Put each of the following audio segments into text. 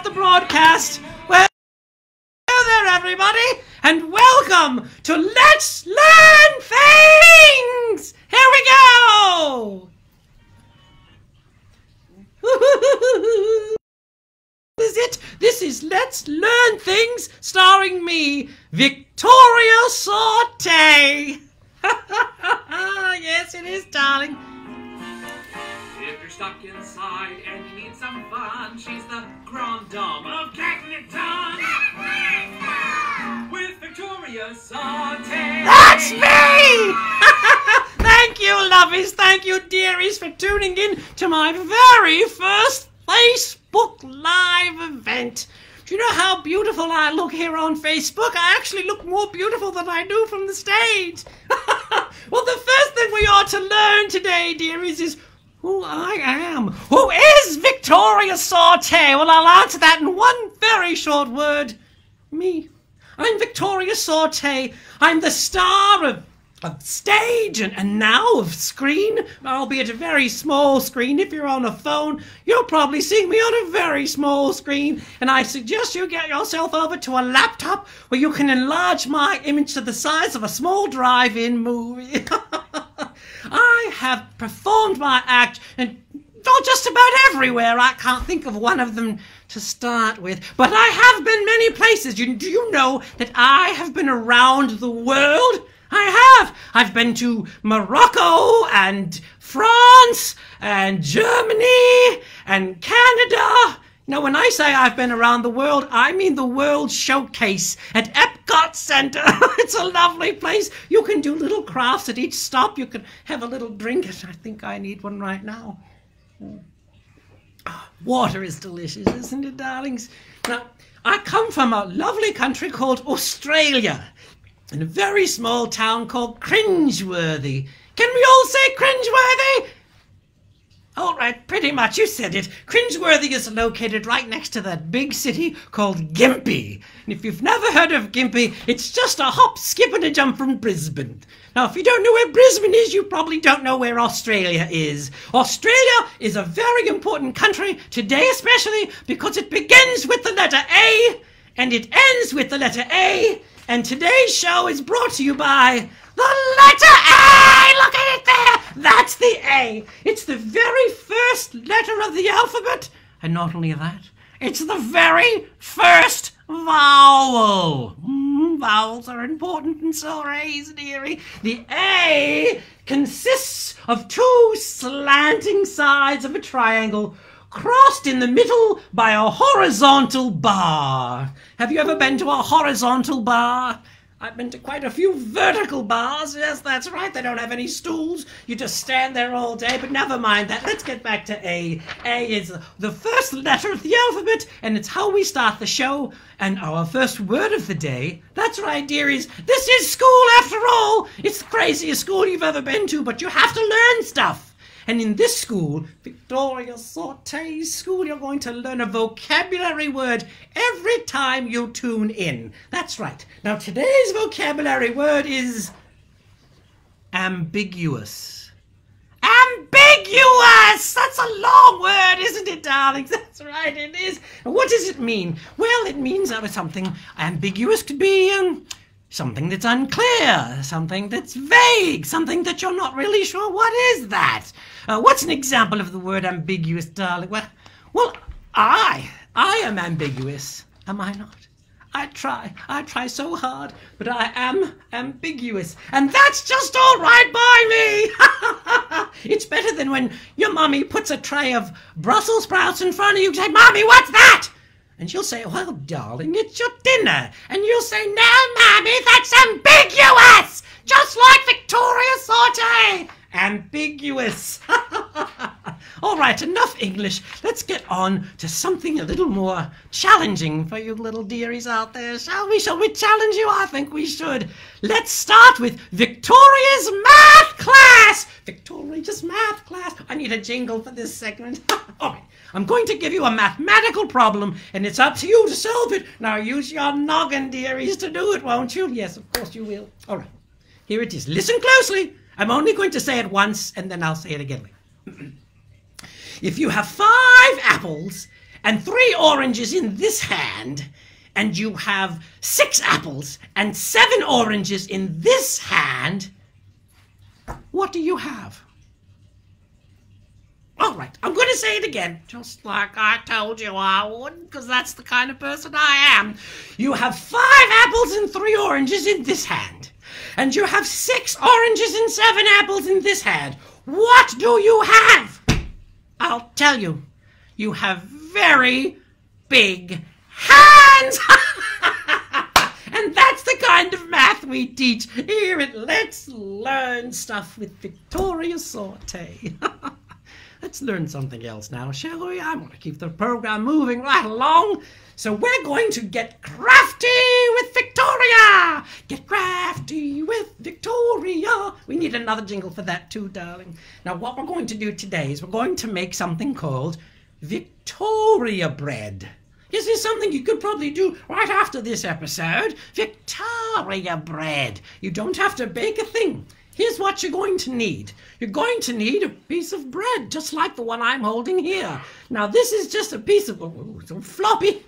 The broadcast. Well, hello there, everybody, and welcome to Let's Learn Things. Here we go. This is Let's Learn Things, starring me, Victoria Sautee. Yes, it is, darling. If you're stuck inside and you need some fun, she's the grande dame of Cacknaton. With Victoria Sautee. That's me! Thank you, lovies. Thank you, dearies, for tuning in to my very first Facebook Live event. Do you know how beautiful I look here on Facebook? I actually look more beautiful than I do from the stage. Well, the first thing we ought to learn today, dearies, is who I am. Who is Victoria Sautee? Well, I'll answer that in one very short word. Me. I'm Victoria Sautee. I'm the star of stage and now of screen, albeit a very small screen. If you're on a phone, you'll probably see me on a very small screen, and I suggest you get yourself over to a laptop where you can enlarge my image to the size of a small drive-in movie. I have performed my act and just about everywhere. I can't think of one of them to start with, but I have been many places. Do you know that I have been around the world? I have. I've been to Morocco and France and Germany and Canada. Now, when I say I've been around the world, I mean the World Showcase at Epcot Center. It's a lovely place. You can do little crafts at each stop. You can have a little drink. I think I need one right now. Water is delicious, isn't it, darlings? Now, I come from a lovely country called Australia, in a very small town called Cringeworthy. Can we all say Cringeworthy? All right, pretty much, you said it. Cringeworthy is located right next to that big city called Gympie. And if you've never heard of Gympie, it's just a hop, skip and a jump from Brisbane. Now, if you don't know where Brisbane is, you probably don't know where Australia is. Australia is a very important country, today especially, because it begins with the letter A, and it ends with the letter A, and today's show is brought to you by the letter A! Look at it there! That's the A. It's the very first letter of the alphabet. And not only that, it's the very first vowel. Vowels are important, and so are A's, dearie. The A consists of two slanting sides of a triangle crossed in the middle by a horizontal bar. Have you ever been to a horizontal bar? I've been to quite a few vertical bars. Yes, that's right. They don't have any stools. You just stand there all day. But never mind that. Let's get back to A. A is the first letter of the alphabet, and it's how we start the show. And our first word of the day. That's right, dearies. This is school after all. It's the craziest school you've ever been to, but you have to learn stuff. And in this school, Victoria Sautee's school, you're going to learn a vocabulary word every time you tune in. That's right. Now, today's vocabulary word is ambiguous. Ambiguous! That's a long word, isn't it, darlings? That's right, it is. And what does it mean? Well, it means something ambiguous could be something that's unclear, something that's vague, something that you're not really sure. What is that? What's an example of the word ambiguous, darling? Well, I am ambiguous, am I not? I try so hard, but I am ambiguous. And that's just all right by me. It's better than when your mummy puts a tray of Brussels sprouts in front of you and say, "Mommy, what's that?" And she'll say, "Well, darling, it's your dinner." And you'll say, "No, Mommy, that's ambiguous! Just like Victoria Sautee! Ambiguous." All right, enough English. Let's get on to something a little more challenging for you little dearies out there, shall we? Shall we challenge you? I think we should. Let's start with Victoria's math class. Victoria's math class. I need a jingle for this segment. All right. I'm going to give you a mathematical problem, and it's up to you to solve it. Now use your noggin, dearies, to do it, won't you? Yes, of course you will. All right. Here it is. Listen closely. I'm only going to say it once, and then I'll say it again. If you have 5 apples and 3 oranges in this hand, and you have 6 apples and 7 oranges in this hand, what do you have? All right, I'm going to say it again, just like I told you I would, because that's the kind of person I am. You have 5 apples and 3 oranges in this hand, and you have 6 oranges and 7 apples in this hand. What do you have? I'll tell you. You have very big hands. And that's the kind of math we teach here at Let's Learn Stuff with Victoria Sautee. Let's learn something else now, shall we? I want to keep the program moving right along. So we're going to get crafty with Victoria. Get crafty with Victoria. We need another jingle for that too, darling. Now what we're going to do today is we're going to make something called Victoria bread. This is something you could probably do right after this episode. Victoria bread. You don't have to bake a thing. Here's what you're going to need. You're going to need a piece of bread, just like the one I'm holding here. Now, this is just a piece of some floppy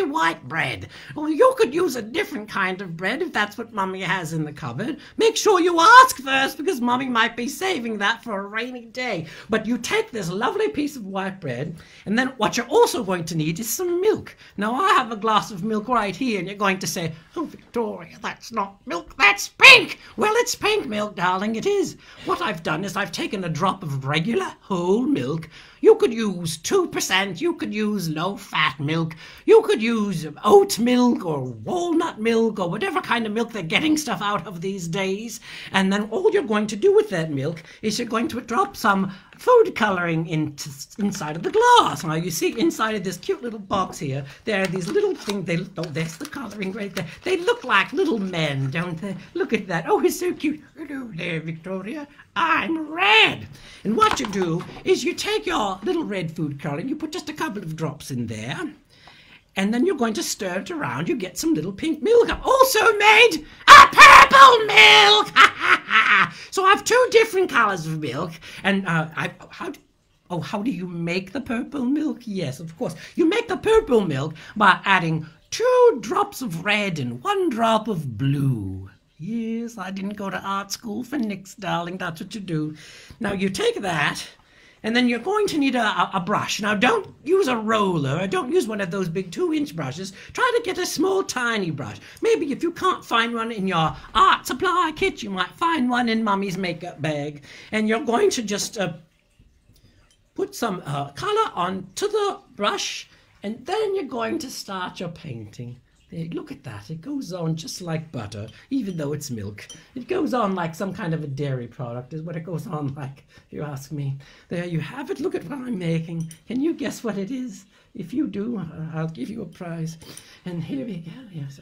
white bread. Well, you could use a different kind of bread if that's what Mummy has in the cupboard. Make sure you ask first, because Mummy might be saving that for a rainy day. But you take this lovely piece of white bread, and then what you're also going to need is some milk. Now, I have a glass of milk right here, and you're going to say, "Oh, Victoria, that's not milk, that's pink." Well, it's pink milk, darling, it is. What I've done is I've taken a drop of regular whole milk. You could use 2%, you could use low-fat milk, you could use oat milk or walnut milk or whatever kind of milk they're getting stuff out of these days. And then all you're going to do with that milk is you're going to drop some food coloring inside of the glass. Now, you see inside of this cute little box here, there are these little things. There's the coloring right there. They look like little men, don't they? Look at that. Oh, it's so cute. Hello there, Victoria. I'm red. And what you do is you take your little red food coloring, you put just a couple of drops in there, and then you're going to stir it around. You get some little pink milk. I've also made a purple milk. So I have 2 different colors of milk. And how do you make the purple milk? Yes, of course. You make the purple milk by adding 2 drops of red and 1 drop of blue. Yes, I didn't go to art school for nix, darling. That's what you do. Now, you take that, and then you're going to need a brush. Now, don't use a roller, or don't use one of those big 2-inch brushes. Try to get a small, tiny brush. Maybe if you can't find one in your art supply kit, you might find one in Mummy's makeup bag. And you're going to just put some color onto the brush, and then you're going to start your painting. There, look at that. It goes on just like butter, even though it's milk. It goes on like some kind of a dairy product is what it goes on like, if you ask me. There you have it. Look at what I'm making. Can you guess what it is? If you do, I'll give you a prize. And here we go. Yes,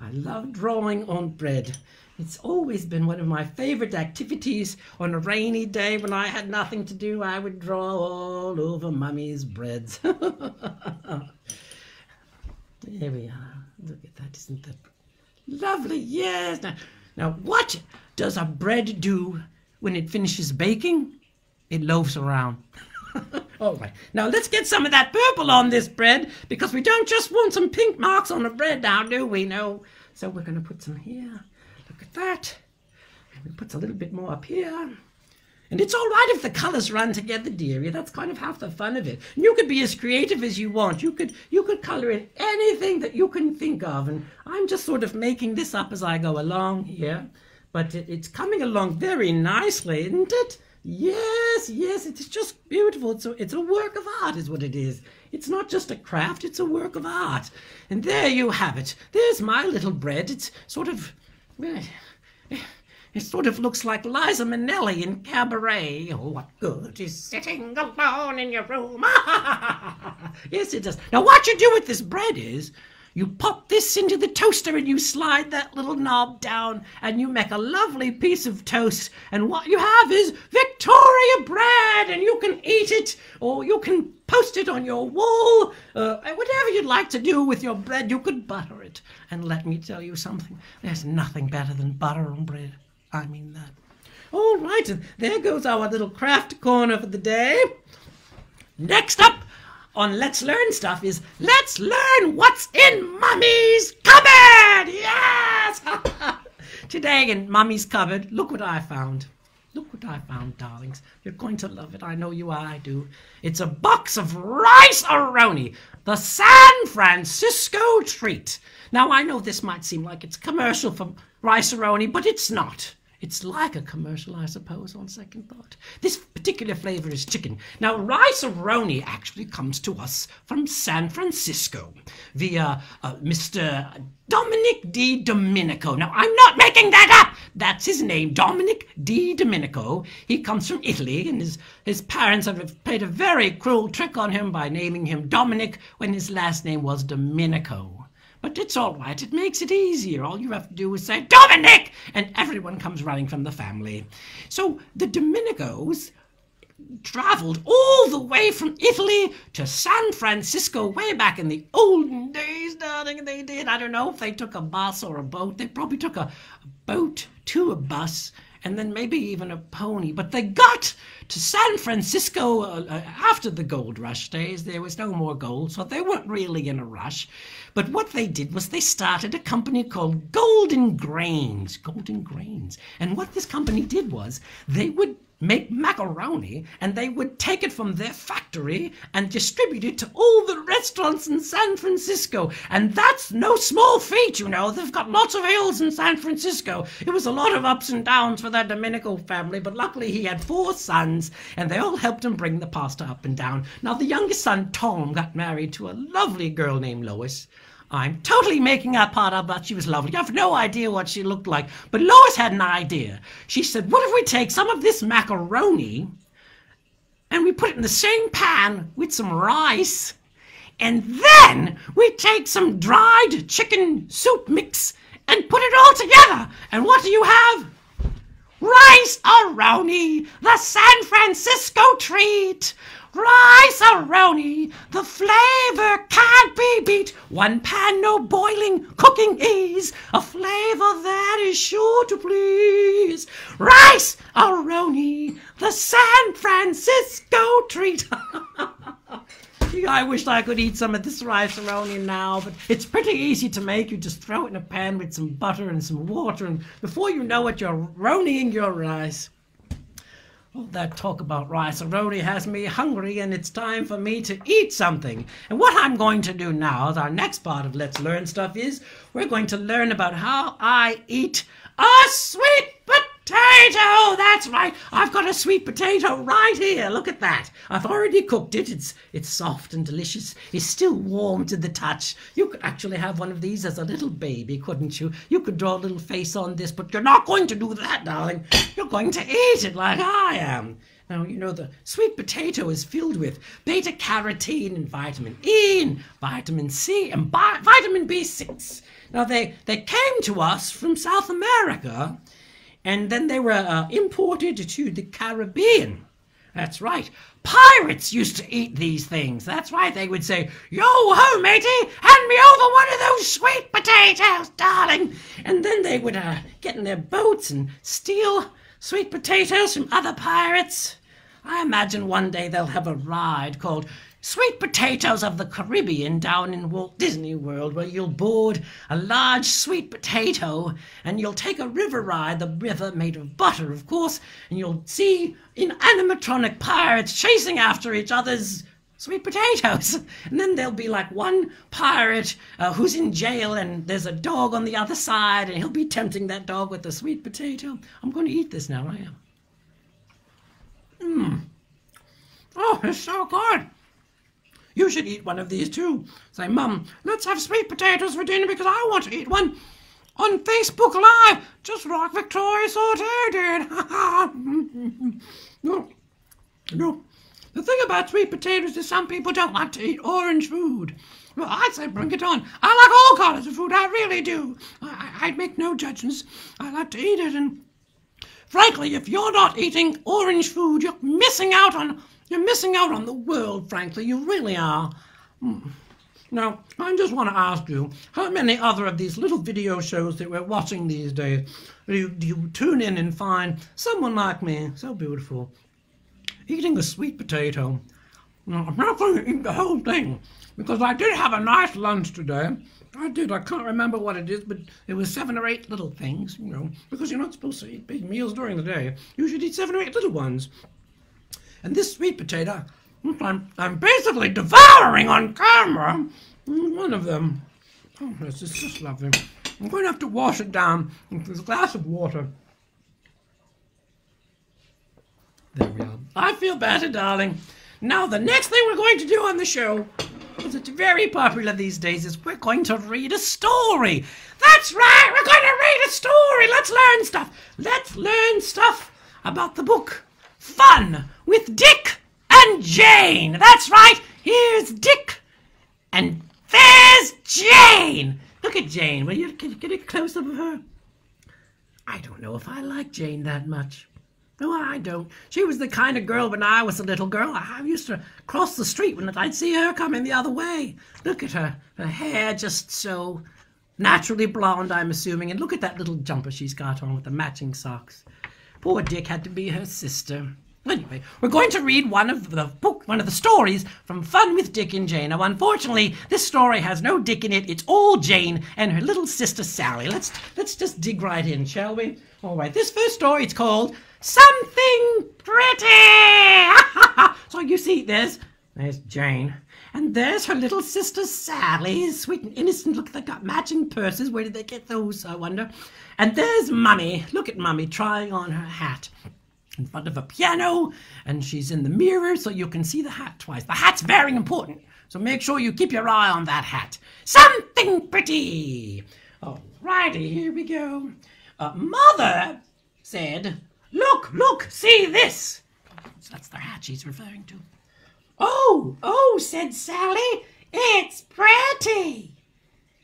I love drawing on bread. It's always been one of my favorite activities. On a rainy day when I had nothing to do, I would draw all over Mummy's breads. There we are. Look at that. Isn't that lovely? Yes. Now, what does a bread do when it finishes baking? It loafs around. All right. Now, let's get some of that purple on this bread, because we don't just want some pink marks on the bread now, do we? No. So we're going to put some here. Look at that. And we put a little bit more up here. And it's all right if the colours run together, dearie. That's kind of half the fun of it. And you could be as creative as you want. You could colour in anything that you can think of. And I'm just sort of making this up as I go along here. But it's coming along very nicely, isn't it? Yes, it's just beautiful. It's a work of art is what it is. It's not just a craft, it's a work of art. And there you have it. There's my little bread. It's sort of... It sort of looks like Liza Minnelli in Cabaret. Oh, what good is sitting alone in your room? Yes, it does. Now, what you do with this bread is you pop this into the toaster and you slide that little knob down and you make a lovely piece of toast. And what you have is Victoria bread, and you can eat it or you can post it on your wall. Whatever you'd like to do with your bread, you could butter it. And let me tell you something. There's nothing better than butter on bread. I mean that. All right, and there goes our little craft corner for the day. Next up, on Let's Learn Stuff is let's learn what's in Mummy's cupboard! Yes! Today in Mummy's cupboard, look what I found. Look what I found, darlings. You're going to love it. I know you are. I do. It's a box of rice-a-roni, the San Francisco treat. Now, I know this might seem like it's a commercial for rice-a-roni, but it's not. It's like a commercial, I suppose, on second thought. This particular flavor is chicken. Now, rice-a-roni actually comes to us from San Francisco via Mr. Dominic D. Domenico. Now, I'm not making that up. That's his name, Dominic D. Domenico. He comes from Italy, and his parents have played a very cruel trick on him by naming him Dominic when his last name was Domenico. But it's all right. It makes it easier. All you have to do is say, Dominic! And everyone comes running from the family. So the Domenicos traveled all the way from Italy to San Francisco way back in the olden days, darling. They did. I don't know if they took a bus or a boat. They probably took a boat to a bus and then maybe even a pony. But they got to San Francisco after the gold rush days. There was no more gold, so they weren't really in a rush. But what they did was they started a company called Golden Grains. Golden Grains. And what this company did was they would make macaroni, and they would take it from their factory and distribute it to all the restaurants in San Francisco. And that's no small feat, you know. They've got lots of hills in San Francisco. It was a lot of ups and downs for that Domenico family, but luckily he had 4 sons, and they all helped him bring the pasta up and down. Now, the youngest son, Tom, got married to a lovely girl named Lois. I'm totally making that part up, but she was lovely. I have no idea what she looked like. But Lois had an idea. She said, what if we take some of this macaroni and we put it in the same pan with some rice, and then we take some dried chicken soup mix and put it all together. And what do you have? Rice-a-roni, the San Francisco treat. Rice-a-roni, the flavor can't be beat. One pan, no boiling, cooking ease. A flavor that is sure to please. Rice-a-roni, the San Francisco treat. I wish I could eat some of this rice-a-roni now, but it's pretty easy to make. You just throw it in a pan with some butter and some water, and before you know it, you're roniing your rice. All that talk about rice-a-roni has me hungry, and it's time for me to eat something. And what I'm going to do now, our next part of Let's Learn Stuff, is we're going to learn about how I eat a sweet potato. That's right. I've got a sweet potato right here. Look at that. I've already cooked it. It's soft and delicious. It's still warm to the touch. You could actually have one of these as a little baby, couldn't you? You could draw a little face on this, but you're not going to do that, darling. You're going to eat it like I am. Now, you know, the sweet potato is filled with beta-carotene and vitamin E and vitamin C and vitamin B6. Now, they came to us from South America, and then they were imported to the Caribbean. That's right. Pirates used to eat these things. That's right. They would say, yo-ho, matey, hand me over one of those sweet potatoes, darling. And then they would get in their boats and steal sweet potatoes from other pirates. I imagine one day they'll have a ride called Sweet Potatoes of the Caribbean down in Walt Disney World, where you'll board a large sweet potato and you'll take a river ride, the river made of butter, of course, and you'll see animatronic pirates chasing after each other's sweet potatoes. And then there'll be like one pirate who's in jail, and there's a dog on the other side, and he'll be tempting that dog with the sweet potato. I'm going to eat this now, I am. Oh, it's so good. You should eat one of these too. Say, Mum, let's have sweet potatoes for dinner because I want to eat one on Facebook Live, just like Victoria Sautee did. No. The thing about sweet potatoes is some people don't like to eat orange food. Well, I say bring it on. I like all kinds of food, I really do. I make no judgments. I like to eat it, and frankly, if you're not eating orange food, you're missing out on the world, frankly. You really are. Now, I just want to ask you, how many other of these little video shows that we're watching these days do you tune in and find someone like me, so beautiful, eating a sweet potato? No, I'm not going to eat the whole thing because I did have a nice lunch today. I did. I can't remember what it is, but it was 7 or 8 little things, because you're not supposed to eat big meals during the day. You should eat 7 or 8 little ones. And this sweet potato, I'm basically devouring on camera one of them. Oh, this is just lovely. I'm going to have to wash it down with this glass of water. There we are. I feel better, darling. Now, the next thing we're going to do on the show, because it's very popular these days, is we're going to read a story. That's right, we're going to read a story. Let's learn stuff. Let's learn stuff about the book Fun with Dick and Jane. That's right, here's Dick and there's Jane. Look at Jane. Will you get a close-up of her? I don't know if I like Jane that much. No, I don't. She was the kind of girl when I was a little girl. I used to cross the street when I'd see her coming the other way. Look at her. Her hair just so naturally blonde, I'm assuming. And look at that little jumper she's got on with the matching socks. Poor Dick had to be her sister. Anyway, we're going to read one of the stories from Fun with Dick and Jane. Now, unfortunately, this story has no Dick in it. It's all Jane and her little sister Sally. Let's just dig right in, shall we? All right, this first story, it's called Something Pretty. So you see, there's Jane, and there's her little sister Sally, sweet and innocent. Look, they've got matching purses. Where did they get those, I wonder? And there's Mummy. Look at Mummy trying on her hat in front of a piano, and she's in the mirror so you can see the hat twice. The hat's very important, so make sure you keep your eye on that hat. Something pretty. All righty, here we go. Mother said, look, see this. So that's the hat she's referring to. Oh, said Sally, it's pretty.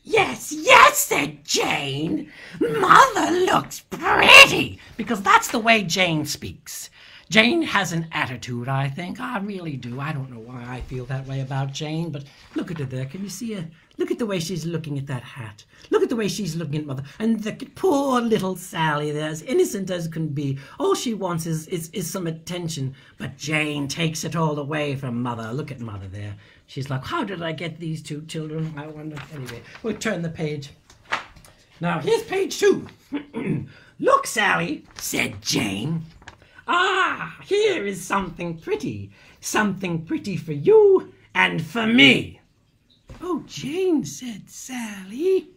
Yes, said Jane. Mother looks pretty. Because that's the way Jane speaks. Jane has an attitude, I think. I really do. I don't know why I feel that way about Jane, but look at her there. Can you see her? Look at the way she's looking at that hat. Look at the way she's looking at Mother. And the poor little Sally there, as innocent as can be. All she wants is some attention. But Jane takes it all away from Mother. Look at Mother there. She's like, how did I get these 2 children? I wonder. Anyway, we'll turn the page. Now, here's page 2. Look, Sally, said Jane. Here is something pretty. Something pretty for you and for me. Oh, Jane, said Sally.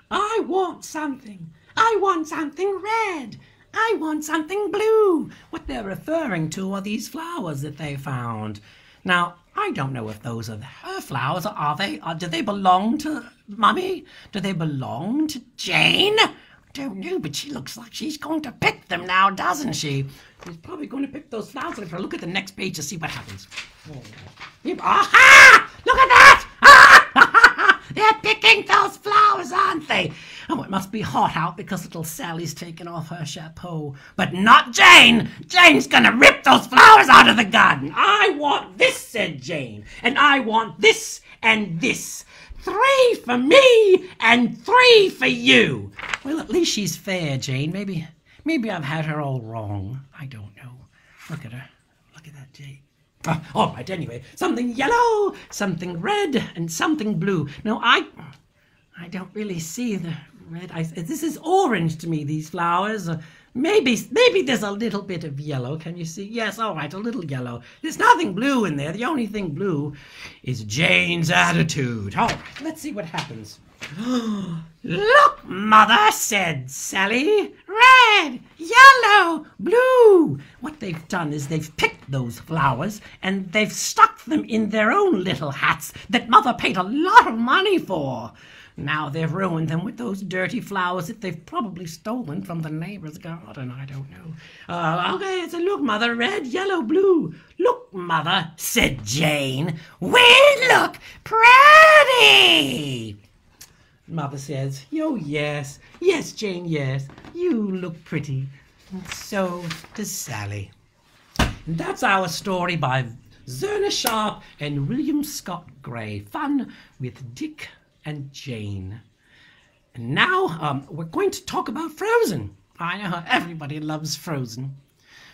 I want something. I want something red. I want something blue. What they're referring to are these flowers that they found. Now, I don't know if those are her flowers, or are they? Do they belong to Mummy? Do they belong to Jane? I don't know, but she looks like she's going to pick them now, doesn't she? She's probably going to pick those flowers. If I look at the next page to see what happens. Aha! Look at that! They're picking those flowers, aren't they? Oh, it must be hot out because little Sally's taken off her chapeau. But not Jane! Jane's gonna rip those flowers out of the garden. I want this, said Jane. And I want this and this. 3 for me and 3 for you. Well, at least she's fair, Jane. Maybe I've had her all wrong. I don't know. Look at her. Look at that, Jane. All right, anyway, something yellow, something red, and something blue. No, I don't really see the red. This is orange to me, these flowers. Maybe there's a little bit of yellow. Can you see? Yes, all right, a little yellow. There's nothing blue in there. The only thing blue is Jane's attitude. All right, let's see what happens. Look, Mother, said Sally. Red, yellow, blue. What they've done is they've picked those flowers and they've stuck them in their own little hats that Mother paid a lot of money for. Now they've ruined them with those dirty flowers that they've probably stolen from the neighbor's garden. I don't know. Okay, so look, Mother, red, yellow, blue. Look, Mother, said Jane. We look pretty. Mother says, oh, yes, Jane, yes, you look pretty. And so does Sally. And that's our story by Zerna Sharp and William Scott Gray. Fun with Dick and Jane. And now we're going to talk about Frozen. I know everybody loves Frozen.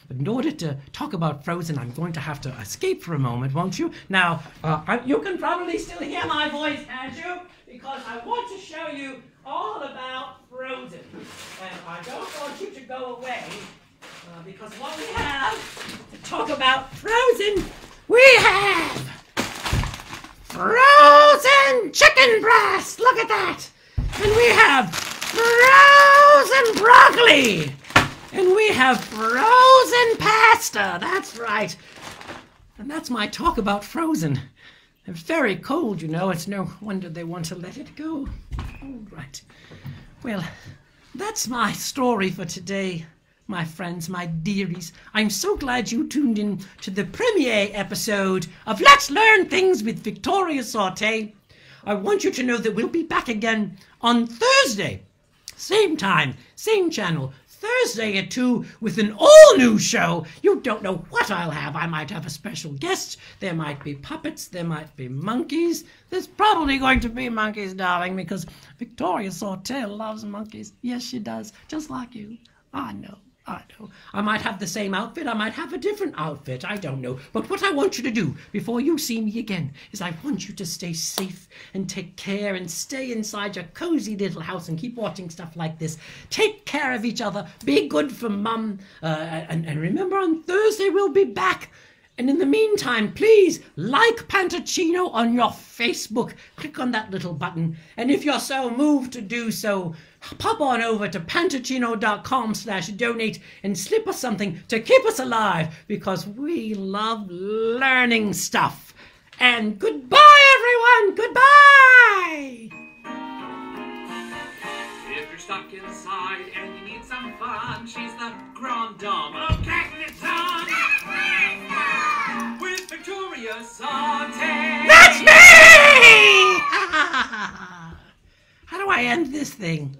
But in order to talk about Frozen, I'm going to have to escape for a moment, won't you? Now, you can probably still hear my voice, can't you? Because I want to show you all about Frozen. And I don't want you to go away, because what we have to talk about Frozen, we have frozen chicken breast. Look at that. And we have frozen broccoli. And we have frozen pasta. That's right. And that's my talk about Frozen. It's very cold, you know. It's no wonder they want to let it go. All right. Well, that's my story for today, my friends, my dearies. I'm so glad you tuned in to the premiere episode of Let's Learn Things with Victoria Sautee. I want you to know that we'll be back again on Thursday. Same time, same channel. Thursday at 2 with an all-new show. You don't know what I'll have. I might have a special guest. There might be puppets. There might be monkeys. There's probably going to be monkeys, darling, because Victoria Sautee loves monkeys. Yes, she does. Just like you. I know. I might have the same outfit. I might have a different outfit. I don't know. But what I want you to do before you see me again is I want you to stay safe and take care and stay inside your cozy little house and keep watching stuff like this. Take care of each other. Be good for Mum. And remember, on Thursday we'll be back. And in the meantime, please like Pantachino on your Facebook. Click on that little button. And if you're so moved to do so, pop on over to pantachino.com/donate and slip us something to keep us alive, because we love learning stuff. And goodbye, everyone. Goodbye. If you're stuck inside and you need some fun, she's the grande dame of Cackleton. With Victoria Sautee. That's me! How do I end this thing?